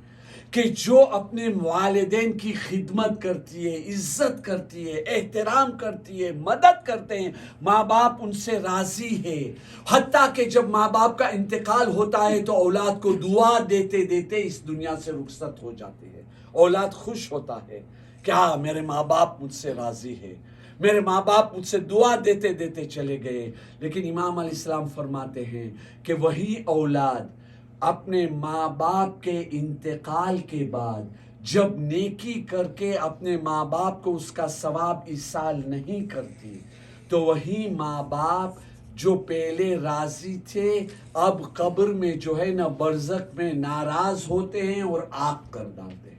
کہ جو اپنے والدین کی خدمت کرتی ہے، عزت کرتی ہے، احترام کرتی ہے، مدد کرتے ہیں، ماں باپ ان سے راضی ہے. حتیٰ کہ جب ماں باپ کا انتقال ہوتا ہے تو اولاد کو دعا دیتے دیتے اس دنیا سے رخصت ہو جاتے ہیں. اولاد خوش ہوتا ہے کہ ہاں میرے ماں باپ مجھ سے راضی ہے، میرے ماں باپ مجھ سے دعا دیتے دیتے چلے گئے. لیکن امام علیہ السلام فرماتے ہیں کہ وہی اولاد اپنے ماں باپ کے انتقال کے بعد جب نیکی کر کے اپنے ماں باپ کو اس کا ثواب ایصال نہیں کرتی تو وہی ماں باپ جو پہلے راضی تھے اب قبر میں جو ہے نا برزخ میں ناراض ہوتے ہیں اور آگ کر ڈالتے ہیں.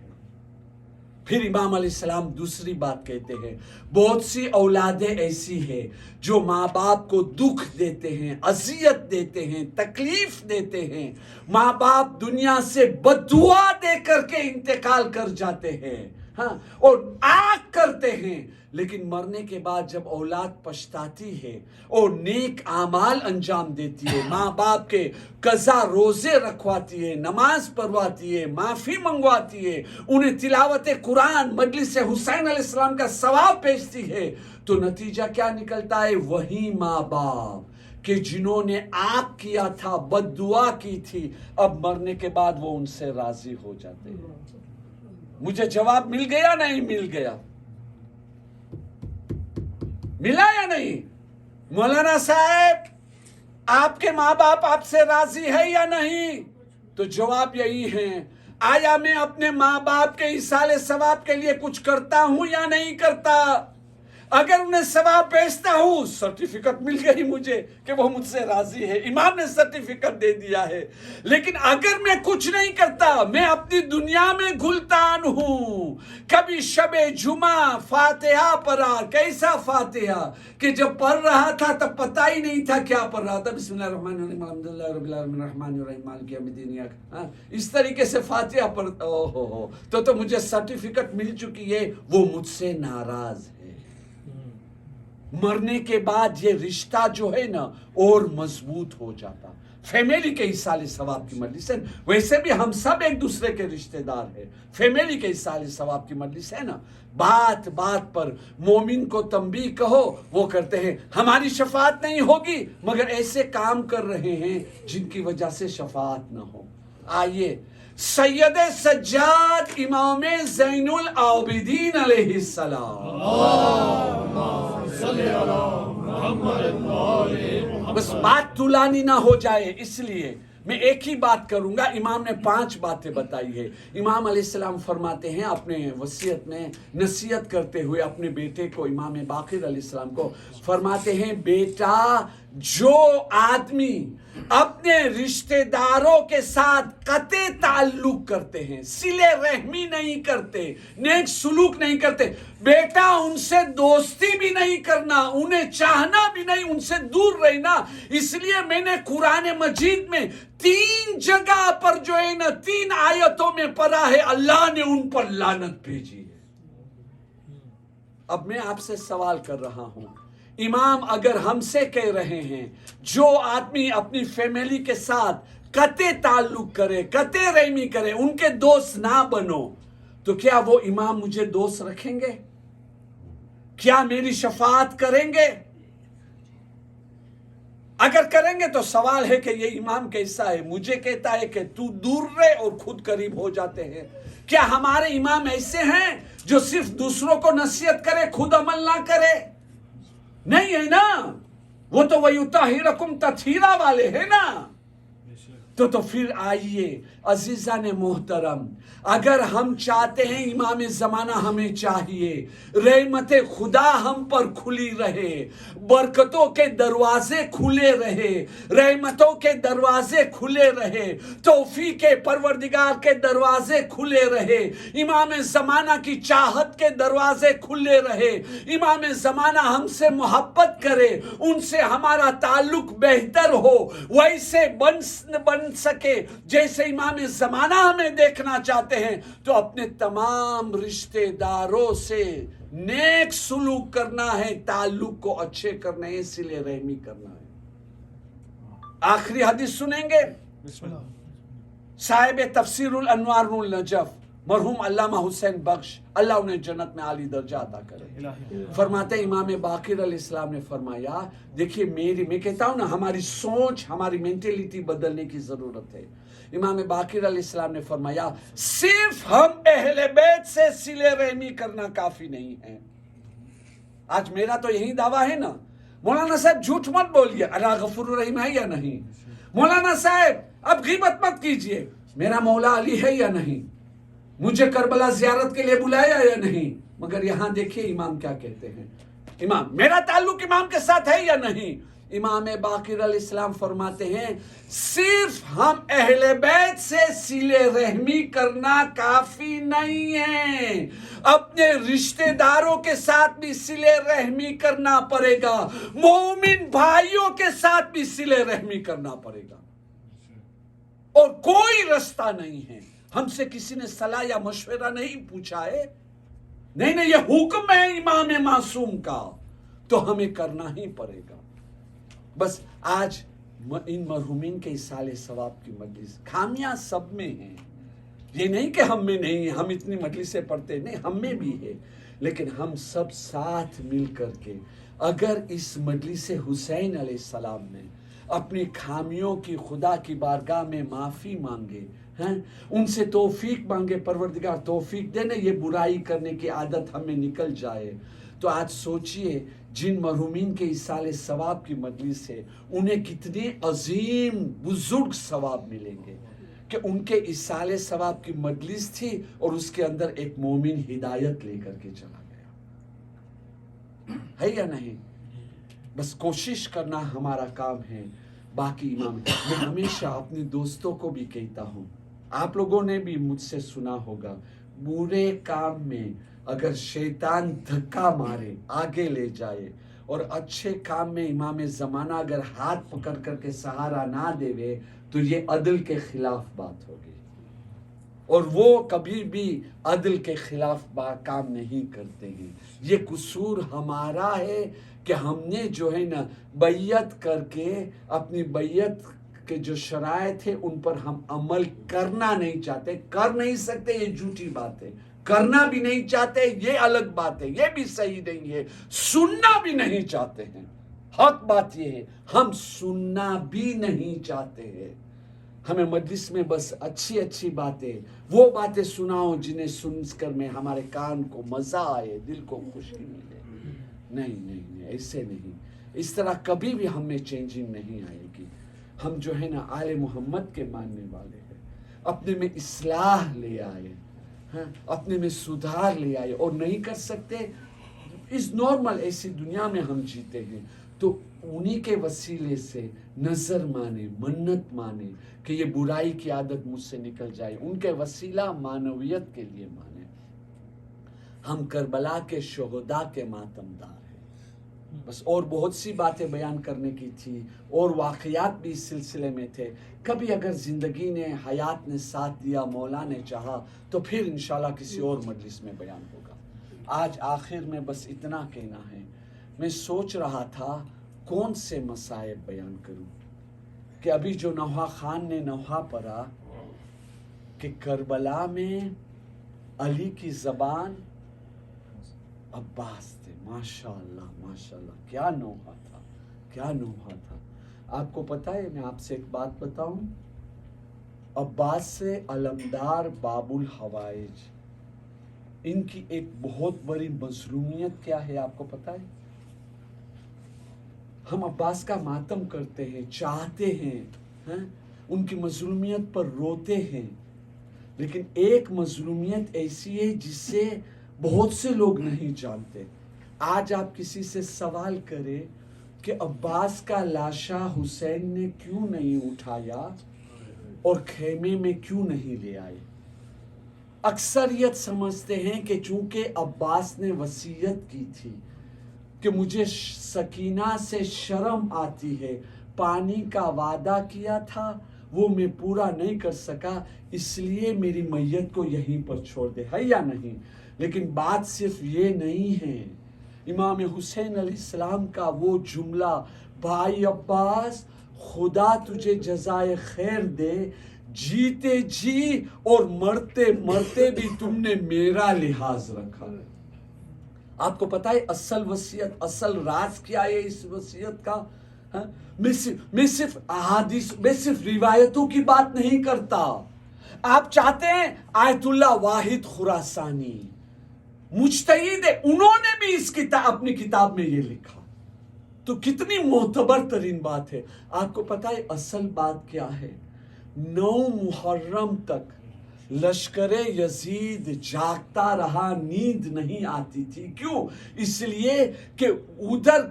پھر امام علیہ السلام دوسری بات کہتے ہیں بہت سی اولادیں ایسی ہیں جو ماں باپ کو دکھ دیتے ہیں، اذیت دیتے ہیں، تکلیف دیتے ہیں. ماں باپ دنیا سے بد دعا دے کر کے انتقال کر جاتے ہیں، ہاں، اور آگ کرتے ہیں. لیکن مرنے کے بعد جب اولاد پچھتاتی ہے اور نیک اعمال انجام دیتی ہے، ماں باپ کے قضا روزے رکھواتی ہے، نماز پڑھواتی ہے، معافی منگواتی ہے، انہیں تلاوت قرآن، مجلس حسین علیہ السلام کا ثواب بھیجتی ہے، تو نتیجہ کیا نکلتا ہے؟ وہی ماں باپ کہ جنہوں نے آگ کیا تھا، بد دعا کی تھی، اب مرنے کے بعد وہ ان سے راضی ہو جاتے ہیں. مجھے جواب مل گیا نہیں مل گیا؟ ملا یا نہیں؟ مولانا صاحب آپ کے ماں باپ آپ سے راضی ہے یا نہیں؟ تو جواب یہی ہے، آیا میں اپنے ماں باپ کے ایصال ثواب کے لیے کچھ کرتا ہوں یا نہیں کرتا؟ اگر انہیں ثواب بھیجتا ہوں، سرٹیفکیٹ مل گئی مجھے کہ وہ مجھ سے راضی ہے، امام نے سرٹیفکیٹ دے دیا ہے. لیکن اگر میں کچھ نہیں کرتا، میں اپنی دنیا میں گلتان ہوں. کبھی شب جمعہ فاتحہ پڑھا، کیسا فاتحہ کہ جب پڑھ رہا تھا تب پتہ ہی نہیں تھا کیا پڑھ رہا تھا. بسم اللہ الرحمن الرحیم الحمدللہ رب العالمین الرحمن الرحیم مالک یوم الدین. اس طریقے سے فاتحہ پڑھ، تو مجھے سرٹیفکیٹ مل چکی ہے، وہ مجھ سے ناراض ہے. مرنے کے بعد یہ رشتہ جو ہے نا اور مضبوط ہو جاتا. فیملی کے ایصال ثواب کی مجلس ہے، ویسے بھی ہم سب ایک دوسرے کے رشتہ دار ہیں. فیملی کے ایصال ثواب کی مجلس ہے نا. بات بات پر مومن کو تنبیہ کہو، وہ کرتے ہیں ہماری شفاعت نہیں ہوگی، مگر ایسے کام کر رہے ہیں جن کی وجہ سے شفاعت نہ ہو. آئیے سید سجاد امام زین العابدین علیہ السلام، بس بات طولانی نہ ہو جائے اس لیے میں ایک ہی بات کروں گا. امام نے 5 باتیں بتائی ہے. امام علیہ السلام فرماتے ہیں اپنے وصیت میں نصیحت کرتے ہوئے اپنے بیٹے کو، امام باقر علیہ السلام کو فرماتے ہیں، بیٹا جو آدمی اپنے رشتہ داروں کے ساتھ قطع تعلق کرتے ہیں، صلہ رحمی نہیں کرتے، نیک سلوک نہیں کرتے، بیٹا ان سے دوستی بھی نہیں کرنا، انہیں چاہنا بھی نہیں، ان سے دور رہنا. اس لیے میں نے قرآن مجید میں 3 جگہ پر جو ہے نا 3 آیتوں میں پڑھا ہے اللہ نے ان پر لعنت بھیجی ہے. اب میں آپ سے سوال کر رہا ہوں، امام اگر ہم سے کہہ رہے ہیں جو آدمی اپنی فیملی کے ساتھ قطع تعلق کرے، قطع رحمی کرے، ان کے دوست نہ بنو، تو کیا وہ امام مجھے دوست رکھیں گے؟ کیا میری شفاعت کریں گے؟ اگر کریں گے تو سوال ہے کہ یہ امام کیسا ہے؟ مجھے کہتا ہے کہ تو دور رہے اور خود قریب ہو جاتے ہیں۔ کیا ہمارے امام ایسے ہیں جو صرف دوسروں کو نصیحت کرے، خود عمل نہ کرے؟ نہیں ہے نا، وہ تو وَيُطَهِّرَكُمْ تَطْهِيرًا والے ہیں نا۔ تو پھر آئیے عزیزان محترم، اگر ہم چاہتے ہیں امام زمانہ ہمیں چاہیے، رحمت خدا ہم پر کھلی رہے، برکتوں کے دروازے کھلے رہے، رحمتوں کے دروازے کھلے رہے، توفیق پروردگار کے دروازے کھلے رہے، امام زمانہ کی چاہت کے دروازے کھلے رہے، امام زمانہ ہم سے محبت کرے، ان سے ہمارا تعلق بہتر ہو، ویسے بن سکے جیسے امام زمانہ ہمیں دیکھنا چاہتے ہیں، تو اپنے تمام رشتہ داروں سے نیک سلوک کرنا ہے، تعلق کو اچھے کرنا ہے، صلہ رحمی کرنا ہے۔ آخری حدیث سنیں گے، صاحب تفسیر الانوار النجف مرحوم علامہ حسین بخش، اللہ انہیں جنت میں عالی درجہ عطا کرے، فرماتے ہیں امام باقر علیہ السلام نے فرمایا، دیکھیے میں کہتا ہوں نا، ہماری سوچ، ہماری مینٹیلیٹی بدلنے کی ضرورت ہے۔ امام باقر علیہ السلام نے فرمایا صرف ہم اہل بیت سے صلہ رحمی کرنا کافی نہیں ہے۔ آج میرا تو یہی دعویٰ ہے نا، مولانا صاحب جھوٹ مت بولیے، اللہ غفور الرحیم ہے یا نہیں؟ مولانا صاحب اب غیبت مت کیجئے، میرا مولا علی ہے یا نہیں؟ مجھے کربلا زیارت کے لیے بلایا یا نہیں؟ مگر یہاں دیکھیے امام کیا کہتے ہیں، امام میرا تعلق امام کے ساتھ ہے یا نہیں؟ امام باقر علیہ السلام فرماتے ہیں صرف ہم اہل بیت سے صلہ رحمی کرنا کافی نہیں ہے، اپنے رشتہ داروں کے ساتھ بھی صلہ رحمی کرنا پڑے گا، مومن بھائیوں کے ساتھ بھی صلہ رحمی کرنا پڑے گا، اور کوئی رستہ نہیں ہے۔ ہم سے کسی نے صلاح یا مشورہ نہیں پوچھا ہے، نہیں یہ حکم ہے امام معصوم کا، تو ہمیں کرنا ہی پڑے گا۔ بس آج ان مرحومین کے اصالہ ثواب کی مجلس، خامیاں سب میں ہیں، یہ نہیں کہ ہم میں نہیں ہے، ہم اتنی مجلسیں پڑھتے نہیں، ہم میں بھی ہے، لیکن ہم سب ساتھ مل کر کے اگر اس مجلس حسین علیہ السلام میں اپنی خامیوں کی خدا کی بارگاہ میں معافی مانگے، ان سے توفیق مانگے، پروردگار توفیق دینے، یہ برائی کرنے کی عادت ہمیں نکل جائے، تو آج سوچئے جن مرحومین کے اصالہ ثواب کی مجلس ہے انہیں کتنے عظیم بزرگ ثواب ملیں گے کہ ان کے اصالہ ثواب کی مجلس تھی اور اس کے اندر ایک مومن ہدایت لے کر کے چلا گیا، ہے یا نہیں؟ بس کوشش کرنا ہمارا کام ہے۔ باقی امام میں ہمیشہ اپنے دوستوں کو بھی کہتا ہوں، آپ لوگوں نے بھی مجھ سے سنا ہوگا، برے کام میں اگر شیطان دھکا مارے آگے لے جائے اور اچھے کام میں امام زمانہ اگر ہاتھ پکڑ کر کے سہارا نہ دے تو یہ عدل کے خلاف بات ہوگی، اور وہ کبھی بھی عدل کے خلاف کام نہیں کرتے ہیں۔ یہ قصور ہمارا ہے کہ ہم نے جو ہے نا بیعت کر کے اپنی بیعت کے جو شرائط ہے ان پر ہم عمل کرنا نہیں چاہتے، کر نہیں سکتے، یہ جھوٹی بات ہے، کرنا بھی نہیں چاہتے یہ الگ بات ہے، یہ بھی صحیح نہیں ہے، سننا بھی نہیں چاہتے ہیں، حق بات یہ ہے ہم سننا بھی نہیں چاہتے ہیں۔ ہمیں مجلس میں بس اچھی اچھی باتیں، وہ باتیں سناؤ جنہیں سن کر میں ہمارے کان کو مزہ آئے، دل کو خوشی ملے۔ نہیں ایسے نہیں، اس طرح کبھی بھی ہم میں چینجنگ نہیں آئے گی۔ ہم جو ہے نا آل محمد کے ماننے والے ہیں، اپنے میں اصلاح لے آئے، اپنے میں سدھار لے آئے، اور نہیں کر سکتے اس نارمل ایسی دنیا میں ہم جیتے ہیں، تو انہی کے وسیلے سے نظر مانے، منت مانے کہ یہ برائی کی عادت مجھ سے نکل جائے، ان کے وسیلہ معنویت کے لیے مانے۔ ہم کربلا کے شہداء کے ماتمدار ہیں، بس اور بہت سی باتیں بیان کرنے کی تھی، اور واقعات بھی اس سلسلے میں تھے، کبھی اگر زندگی نے، حیات نے ساتھ دیا، مولا نے چاہا تو پھر انشاءاللہ کسی اور مجلس میں بیان ہوگا۔ آج آخر میں بس اتنا کہنا ہے، میں سوچ رہا تھا کون سے مصائب بیان کروں، کہ ابھی جو نوحہ خان نے نوحہ پڑھا کہ کربلا میں علی کی زبان عباس تھے، ماشاءاللہ ماشاءاللہ، کیا نوحہ تھا، کیا نوحہ تھا۔ آپ کو پتا ہے میں آپ سے ایک بات بتاؤں، عباس سے علمدار باب الحوائج، ان کی ایک بہت بڑی مظلومیت کیا ہے آپ کو پتا ہے؟ ہم عباس کا ماتم کرتے ہیں، چاہتے ہیں، ان کی مظلومیت پر روتے ہیں، لیکن ایک مظلومیت ایسی ہے جس سے بہت سے لوگ نہیں جانتے۔ آج آپ کسی سے سوال کریں کہ عباس کا لاشا حسین نے کیوں نہیں اٹھایا اور خیمے میں کیوں نہیں لے آئے؟ اکثریت سمجھتے ہیں کہ چونکہ عباس نے وصیت کی تھی کہ مجھے سکینہ سے شرم آتی ہے، پانی کا وعدہ کیا تھا وہ میں پورا نہیں کر سکا، اس لیے میری میت کو یہیں پر چھوڑ دے، ہے یا نہیں؟ لیکن بات صرف یہ نہیں ہے۔ امام حسین علیہ السلام کا وہ جملہ، بھائی عباس خدا تجھے جزائے خیر دے، جیتے جی اور مرتے مرتے بھی تم نے میرا لحاظ رکھا۔ آپ کو پتا ہے اصل وصیت، اصل راز کیا ہے اس وصیت کا؟ میں صرف احادیث، میں صرف روایتوں کی بات نہیں کرتا۔ آپ چاہتے ہیں آیت اللہ واحد خراسانی مجتہد ہے، انہوں نے بھی اس کتاب، اپنی کتاب میں یہ لکھا، تو کتنی معتبر ترین بات ہے۔ آپ کو پتا ہے اصل بات کیا ہے؟ 9 محرم تک لشکر یزید جاگتا رہا، نیند نہیں آتی تھی۔ کیوں؟ اس لیے کہ ادھر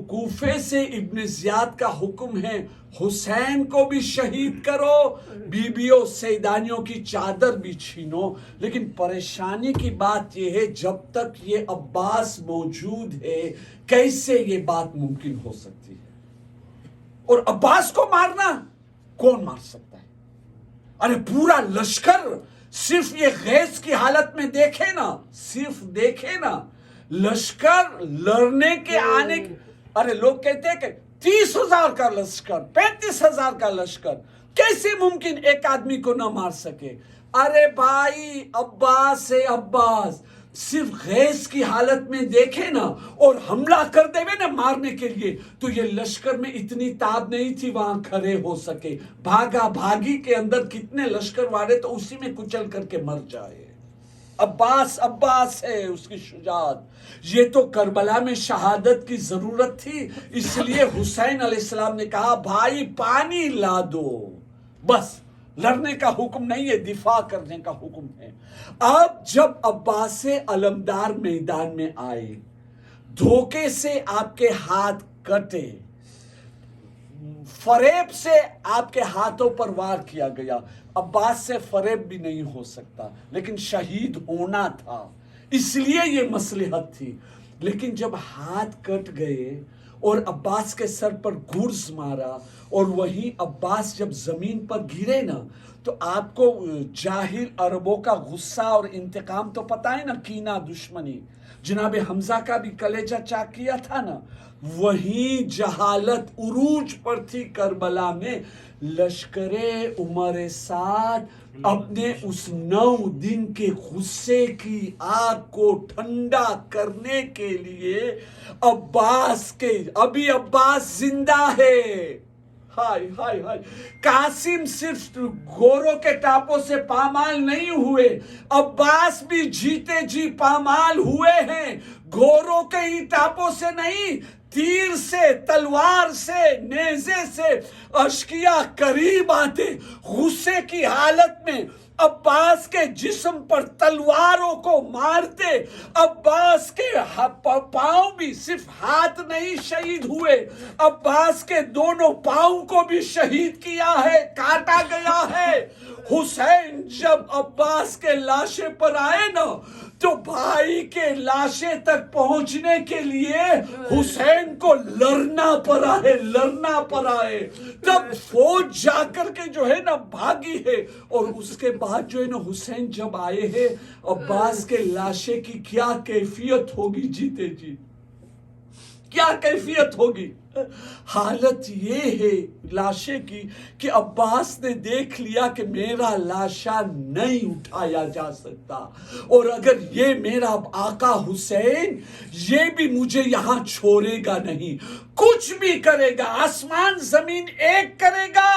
کوفے سے ابن زیاد کا حکم ہے حسین کو بھی شہید کرو، بیبیوں سیدانیوں کی چادر بھی چھینو۔ لیکن پریشانی کی بات یہ ہے جب تک یہ عباس موجود ہے کیسے یہ بات ممکن ہو سکتی ہے؟ اور عباس کو مارنا کون مار سکتا ہے؟ ارے پورا لشکر، صرف یہ غیظ کی حالت میں دیکھے نا، صرف دیکھے نا لشکر لڑنے کے آنے کے، ارے لوگ کہتے ہیں کہ 30,000 کا لشکر، 35,000 کا لشکر کیسے ممکن ایک آدمی کو نہ مار سکے؟ ارے بھائی عباس ہے، عباس صرف غیظ کی حالت میں دیکھے نا اور حملہ کر دے نا مارنے کے لیے، تو یہ لشکر میں اتنی تاب نہیں تھی وہاں کھڑے ہو سکے۔ بھاگا بھاگی کے اندر کتنے لشکر والے تو اسی میں کچل کر کے مر جائے۔ عباس ہے، اس کی شجاعت۔ یہ تو کربلا میں شہادت کی ضرورت تھی، اس لیے حسین علیہ السلام نے کہا بھائی پانی لا دو، بس لڑنے کا حکم نہیں ہے، دفاع کرنے کا حکم ہے۔ اب جب عباس علمدار میدان میں آئے، دھوکے سے آپ کے ہاتھ کٹے، فریب سے آپ کے ہاتھوں پر وار کیا گیا، عباس سے فریب بھی نہیں ہو سکتا، لیکن شہید ہونا تھا، اس لیے یہ مصلحت تھی۔ لیکن جب ہاتھ کٹ گئے اور عباس کے سر پر گرز مارا اور وہیں عباس جب زمین پر گرے نا، تو آپ کو جاہل عربوں کا غصہ اور انتقام تو پتہ ہے نا، کینہ، دشمنی۔ جناب حمزہ کا بھی کلیجہ چاک کیا تھا نا، وہیں جہالت عروج پر تھی کربلا میں۔ لشکر عمر سعد اپنے اس 9 دن کے غصے کی آگ کو ٹھنڈا کرنے کے لیے عباس کے، ابھی عباس زندہ ہے، ہائے ہائے ہائے، قاسم صرف گوروں کے ٹاپوں سے پامال نہیں ہوئے، عباس بھی جیتے جی پامال ہوئے ہیں، گوروں کے ہی ٹاپوں سے نہیں، تیر سے، تلوار سے، نیزے سے اشکیا قریب آتے، غصے کی حالت میں عباس کے جسم پر تلواروں کو مارتے، عباس کے پاؤں بھی، صرف ہاتھ نہیں شہید ہوئے، عباس کے دونوں پاؤں کو بھی شہید کیا ہے، کاٹا گیا ہے۔ حسین جب عباس کے لاشے پر آئے نا، تو بھائی کے لاشے تک پہنچنے کے لیے حسین کو لڑنا پڑا ہے، تب فوج جا کر کے جو ہے نا بھاگی ہے، اور اس کے بعد جو ہے نا حسین جب آئے ہیں، عباس کے لاشے کی کیا کیفیت ہوگی جیتے جی۔ کیا کیفیت ہوگی؟ حالت یہ ہے لاشے کی کہ عباس نے دیکھ لیا کہ میرا لاشا نہیں اٹھایا جا سکتا، اور اگر یہ میرا آقا حسین یہ بھی مجھے یہاں چھوڑے گا نہیں، کچھ بھی کرے گا، آسمان زمین ایک کرے گا،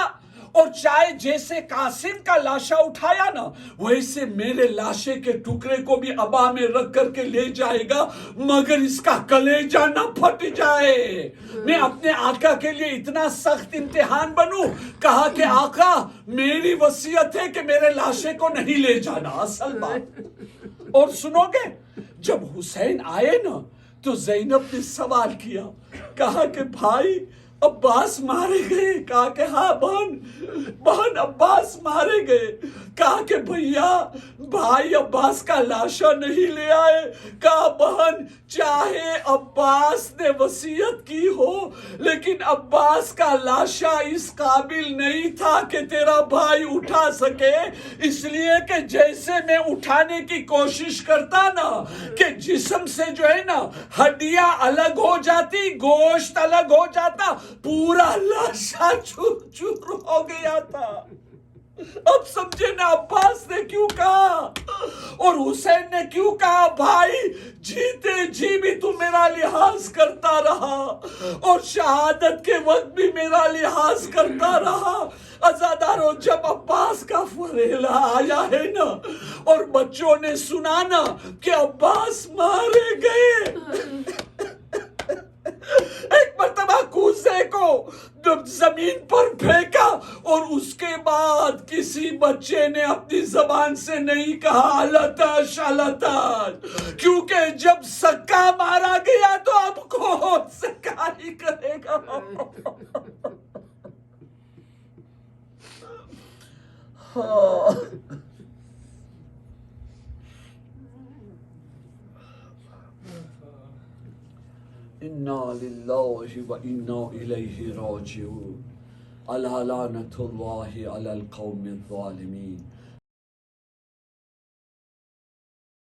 اور چاہے جیسے قاسم کا لاشا اٹھایا نا ویسے میرے لاشے کے ٹکڑے کو بھی ابا میں رکھ کر کے لے جائے گا، مگر اس کا کلیجہ نہ پھٹ جائے۔ میں اپنے آقا کے لیے اتنا سخت امتحان بنوں؟ کہا کہ آقا میری وصیت ہے کہ میرے لاشے کو نہیں لے جانا، اصل بات۔ اور سنو گے، جب حسین آئے نا تو زینب نے سوال کیا، کہا کہ بھائی عباس مارے گئے؟ کہا کہ ہاں بہن عباس مارے گئے۔ کہا کہ بھیا بھائی عباس کا لاشا نہیں لے آئے؟ کہا بہن چاہے عباس نے وصیت کی ہو لیکن عباس کا لاشا اس قابل نہیں تھا کہ تیرا بھائی اٹھا سکے، اس لیے کہ جیسے میں اٹھانے کی کوشش کرتا نا کہ جسم سے جو ہے نا ہڈیاں الگ ہو جاتی، گوشت الگ ہو جاتا، پورا لاشا چور چور ہو گیا تھا۔ اب سمجھے نا عباس نے کیوں کہا اور حسین نے کیوں کہا، بھائی جیتے جی بھی تو میرا لحاظ کرتا رہا اور شہادت کے وقت بھی میرا لحاظ کرتا رہا۔ عزادارو جب عباس کا فریضہ آیا ہے نا اور بچوں نے سنا نا کہ عباس مارے گئے، ایک مرتبہ کوزے کو زمین پر پھینکا اور اس کے بعد کسی بچے نے اپنی زبان سے نہیں کہا لتاش لتاش، کیونکہ جب سکا مارا گیا تو اب کون سکا ہی کرے گا۔ انا للہ و انا الیہ راجعون، الا لعنۃ اللہ علی القوم الظالمین۔